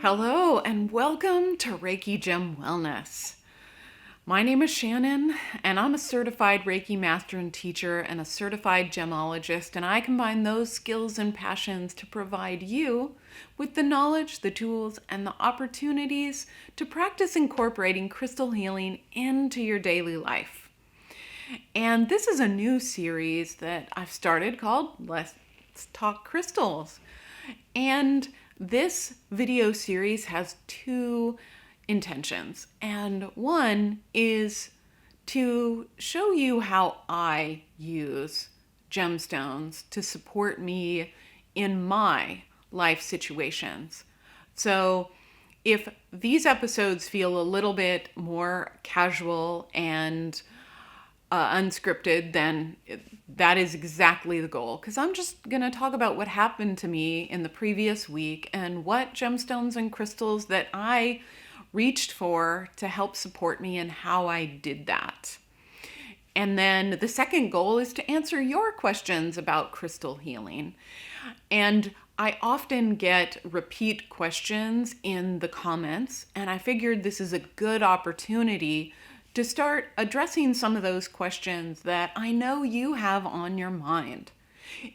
Hello and welcome to Reiki Gem Wellness. My name is Shannon and I'm a certified Reiki master and teacher and a certified gemologist, and I combine those skills and passions to provide you with the knowledge, the tools, and the opportunities to practice incorporating crystal healing into your daily life. And this is a new series that I've started called Let's Talk Crystals. And this video series has two intentions. And one is to show you how I use gemstones to support me in my life situations. So if these episodes feel a little bit more casual and unscripted, then that is exactly the goal. Because I'm just going to talk about what happened to me in the previous week and what gemstones and crystals that I reached for to help support me and how I did that. And then the second goal is to answer your questions about crystal healing. And I often get repeat questions in the comments, and I figured this is a good opportunity to start addressing some of those questions that I know you have on your mind.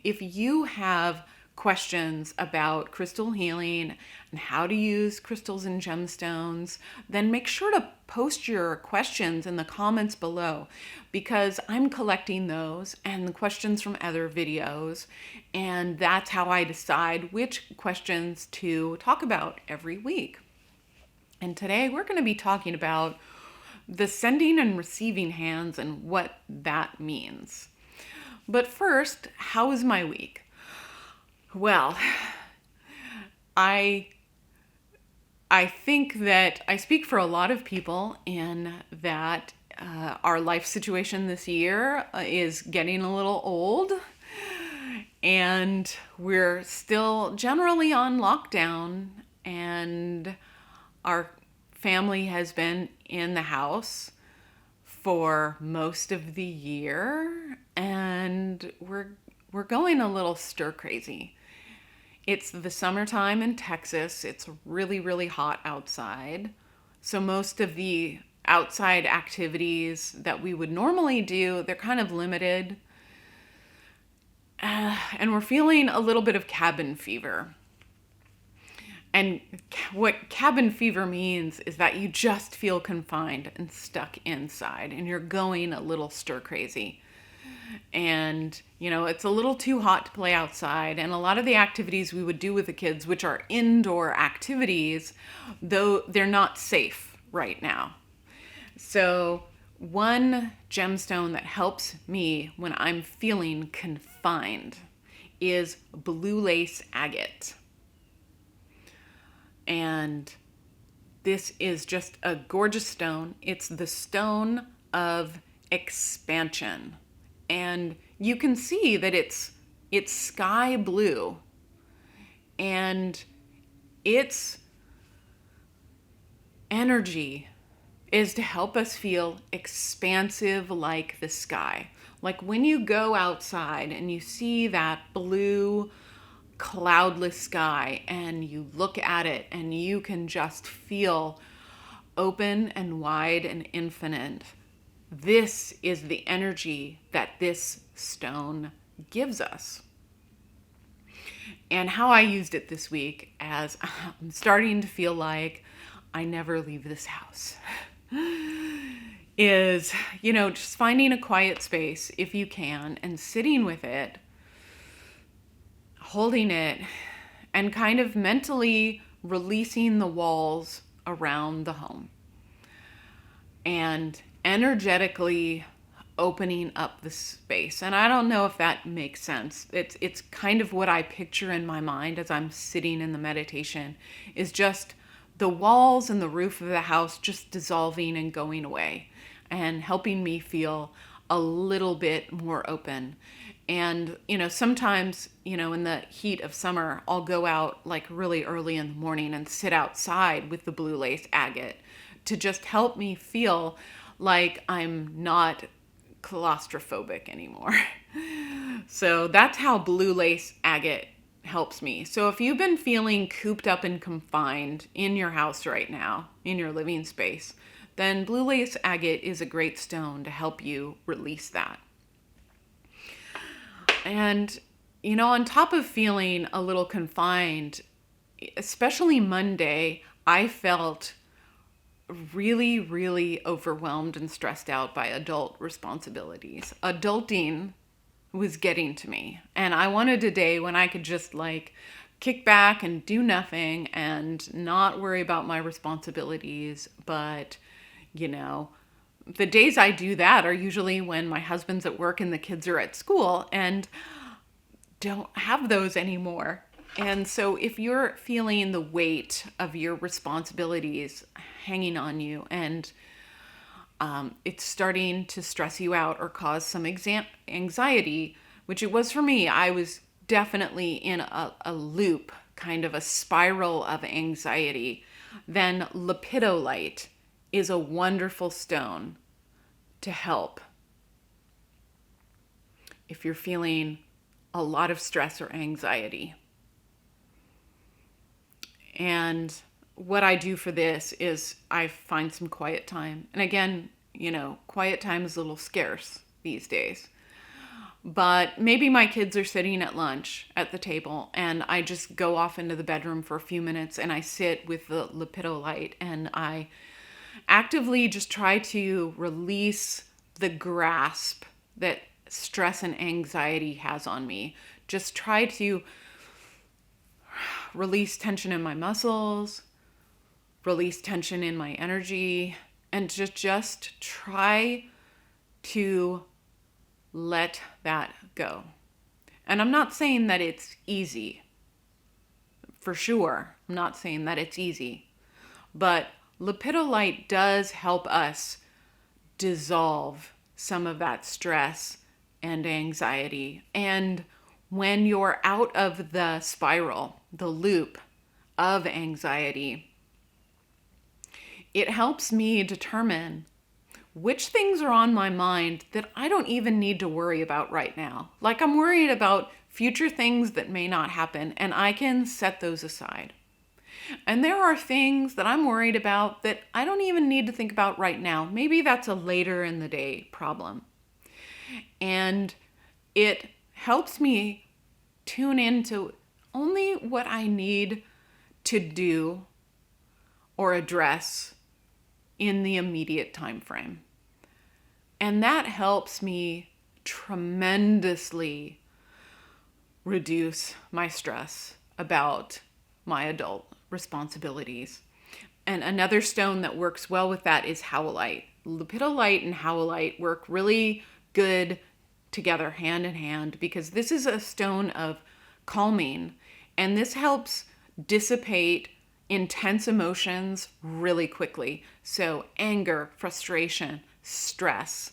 If you have questions about crystal healing and how to use crystals and gemstones, then make sure to post your questions in the comments below, because I'm collecting those and the questions from other videos, and that's how I decide which questions to talk about every week. And today we're going to be talking about the sending and receiving hands and what that means. But first, how was my week? Well, I think that I speak for a lot of people in that our life situation this year is getting a little old, and we're still generally on lockdown, and our family has been in the house for most of the year, and we're going a little stir crazy. It's the summertime in Texas. It's really, really hot outside. So most of the outside activities that we would normally do, they're kind of limited. And we're feeling a little bit of cabin fever. And what cabin fever means is that you just feel confined and stuck inside, and you're going a little stir crazy. And, it's a little too hot to play outside. And a lot of the activities we would do with the kids, which are indoor activities, though they're not safe right now. So one gemstone that helps me when I'm feeling confined is Blue Lace Agate. And this is just a gorgeous stone. It's the stone of expansion. And you can see that it's sky blue. And its energy is to help us feel expansive like the sky. Like when you go outside and you see that blue cloudless sky and you look at it and you can just feel open and wide and infinite. This is the energy that this stone gives us. And how I used it this week, as I'm starting to feel like I never leave this house, is, just finding a quiet space if you can and sitting with it, holding it, and kind of mentally releasing the walls around the home and energetically opening up the space. And I don't know if that makes sense. It's kind of what I picture in my mind as I'm sitting in the meditation, is just the walls and the roof of the house just dissolving and going away and helping me feel a little bit more open. And, sometimes, in the heat of summer, I'll go out like really early in the morning and sit outside with the Blue Lace Agate to just help me feel like I'm not claustrophobic anymore. So that's how Blue Lace Agate helps me. So if you've been feeling cooped up and confined in your house right now, in your living space, then Blue Lace Agate is a great stone to help you release that. And, on top of feeling a little confined, especially Monday, I felt really, really overwhelmed and stressed out by adult responsibilities. Adulting was getting to me. And I wanted a day when I could just kick back and do nothing and not worry about my responsibilities. But, the days I do that are usually when my husband's at work and the kids are at school, and don't have those anymore. And so if you're feeling the weight of your responsibilities hanging on you, and it's starting to stress you out or cause some anxiety, which it was for me, I was definitely in a loop, kind of a spiral of anxiety, then lepidolite is a wonderful stone to help if you're feeling a lot of stress or anxiety. And what I do for this is I find some quiet time. And again, quiet time is a little scarce these days. But maybe my kids are sitting at lunch at the table and I just go off into the bedroom for a few minutes and I sit with the lepidolite and I actively just try to release the grasp that stress and anxiety has on me. Just try to release tension in my muscles, release tension in my energy, and just try to let that go. And I'm not saying that it's easy. For sure, I'm not saying that it's easy. But lepidolite does help us dissolve some of that stress and anxiety. And when you're out of the spiral, the loop of anxiety, it helps me determine which things are on my mind that I don't even need to worry about right now. Like I'm worried about future things that may not happen, and I can set those aside. And there are things that I'm worried about that I don't even need to think about right now. Maybe that's a later in the day problem. And it helps me tune into only what I need to do or address in the immediate time frame. And that helps me tremendously reduce my stress about my adult responsibilities. And another stone that works well with that is howlite. Lepidolite and howlite work really good together, hand in hand, because this is a stone of calming, and this helps dissipate intense emotions really quickly. So anger, frustration, stress,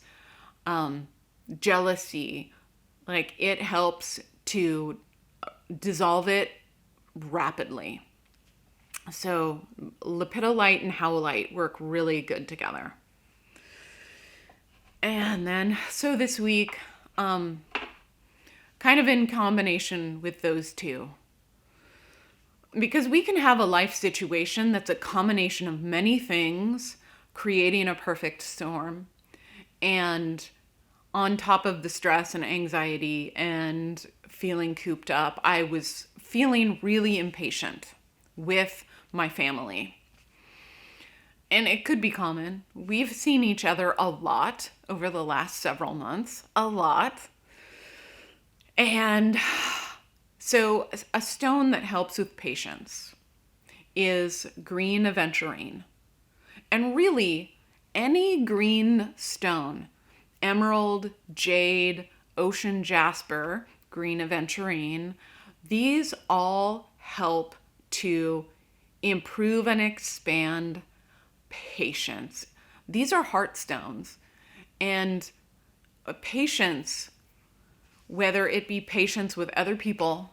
jealousy, it helps to dissolve it rapidly. So lepidolite and howlite work really good together. And then, so this week, kind of in combination with those two, because we can have a life situation that's a combination of many things creating a perfect storm. And on top of the stress and anxiety and feeling cooped up, I was feeling really impatient with my family. And it could be common. We've seen each other a lot over the last several months, a lot. And so a stone that helps with patience is green Aventurine. And really, any green stone, emerald, jade, ocean jasper, green Aventurine, these all help to improve and expand patience. These are heart stones. And patience, whether it be patience with other people,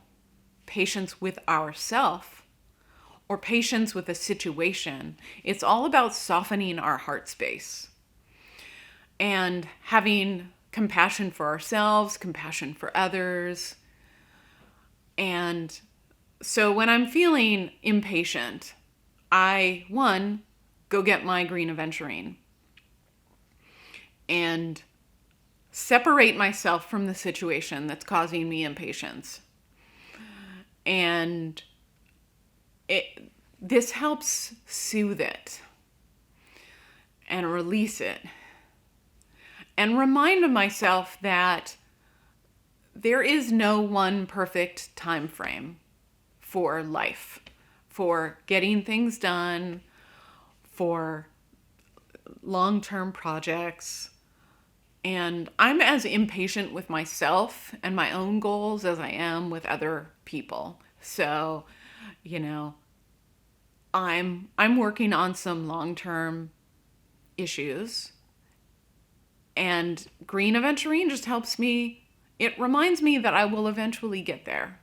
patience with ourselves, or patience with a situation, it's all about softening our heart space and having compassion for ourselves, compassion for others, and So when I'm feeling impatient, I, one, go get my green Aventurine and separate myself from the situation that's causing me impatience. And this helps soothe it and release it. And remind myself that there is no one perfect time frame for life, for getting things done, for long-term projects. And I'm as impatient with myself and my own goals as I am with other people. So, I'm working on some long-term issues, and green Aventurine just helps me. It reminds me that I will eventually get there.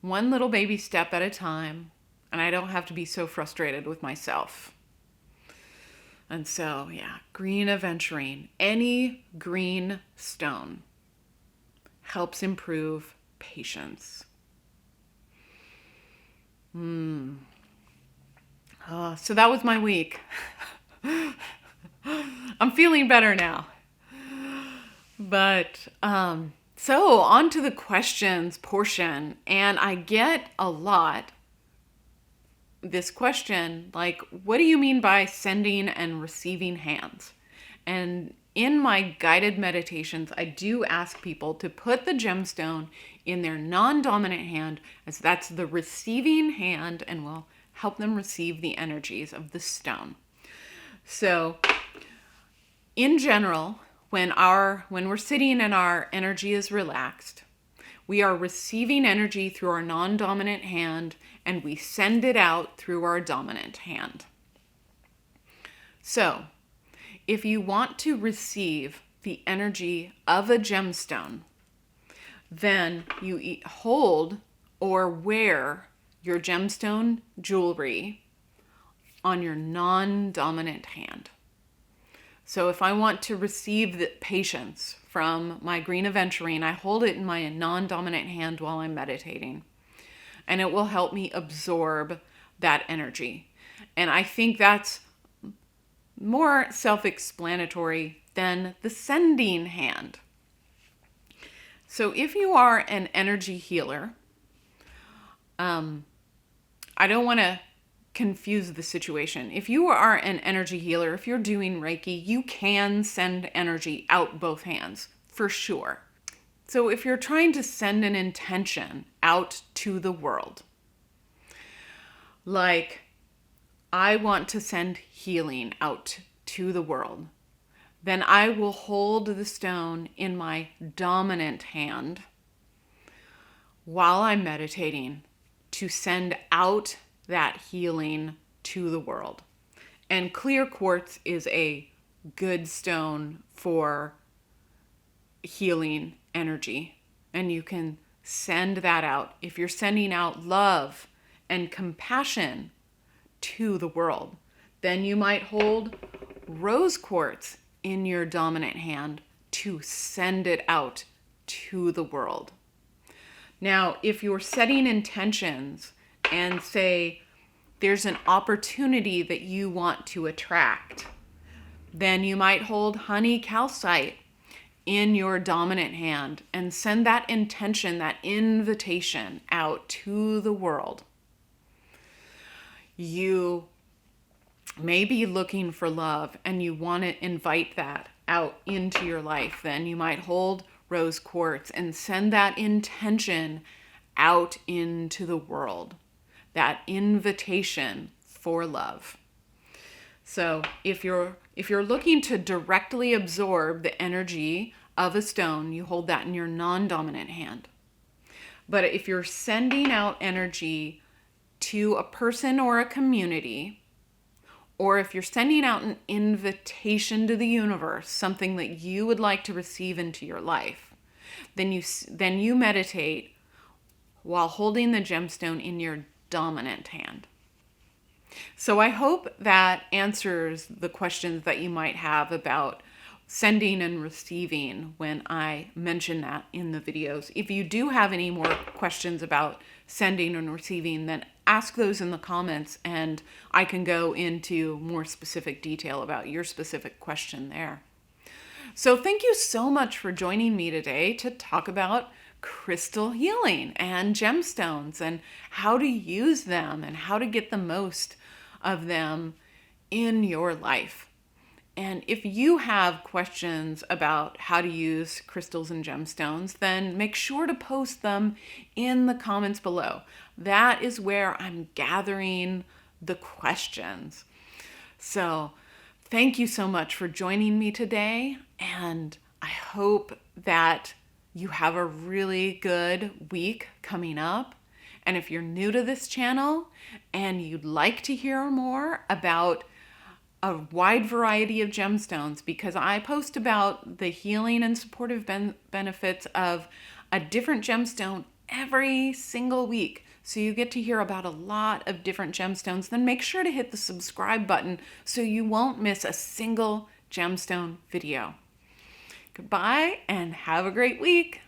One little baby step at a time, and I don't have to be so frustrated with myself. And so, green Aventurine, any green stone helps improve patience. So that was my week. I'm feeling better now. But so on to the questions portion, and I get a lot this question, like, what do you mean by sending and receiving hands? And in my guided meditations, I do ask people to put the gemstone in their non-dominant hand, as that's the receiving hand, and will help them receive the energies of the stone. So in general, when we're sitting and our energy is relaxed, we are receiving energy through our non-dominant hand, and we send it out through our dominant hand. So, if you want to receive the energy of a gemstone, then you hold or wear your gemstone jewelry on your non-dominant hand. So if I want to receive the patience from my green Aventurine, I hold it in my non-dominant hand while I'm meditating. And it will help me absorb that energy. And I think that's more self-explanatory than the sending hand. So if you are an energy healer, I don't want to confuse the situation. If you are an energy healer, if you're doing Reiki, you can send energy out both hands, for sure. So if you're trying to send an intention out to the world, like, I want to send healing out to the world, then I will hold the stone in my dominant hand while I'm meditating to send out that healing to the world. And clear quartz is a good stone for healing energy, and you can send that out. If you're sending out love and compassion to the world, then you might hold rose quartz in your dominant hand to send it out to the world. Now, if you're setting intentions and say there's an opportunity that you want to attract, then you might hold honey calcite in your dominant hand and send that intention, that invitation out to the world. You may be looking for love and you want to invite that out into your life. Then you might hold rose quartz and send that intention out into the world, that invitation for love. So if you're looking to directly absorb the energy of a stone, you hold that in your non-dominant hand. But if you're sending out energy to a person or a community, or if you're sending out an invitation to the universe, something that you would like to receive into your life, then you meditate while holding the gemstone in your dominant hand. So I hope that answers the questions that you might have about sending and receiving when I mention that in the videos. If you do have any more questions about sending and receiving, then ask those in the comments and I can go into more specific detail about your specific question there. So thank you so much for joining me today to talk about crystal healing and gemstones and how to use them and how to get the most of them in your life. And if you have questions about how to use crystals and gemstones, then make sure to post them in the comments below. That is where I'm gathering the questions. So thank you so much for joining me today, and I hope that you have a really good week coming up. And if you're new to this channel and you'd like to hear more about a wide variety of gemstones, because I post about the healing and supportive benefits of a different gemstone every single week. So you get to hear about a lot of different gemstones. Then make sure to hit the subscribe button so you won't miss a single gemstone video. Goodbye and have a great week.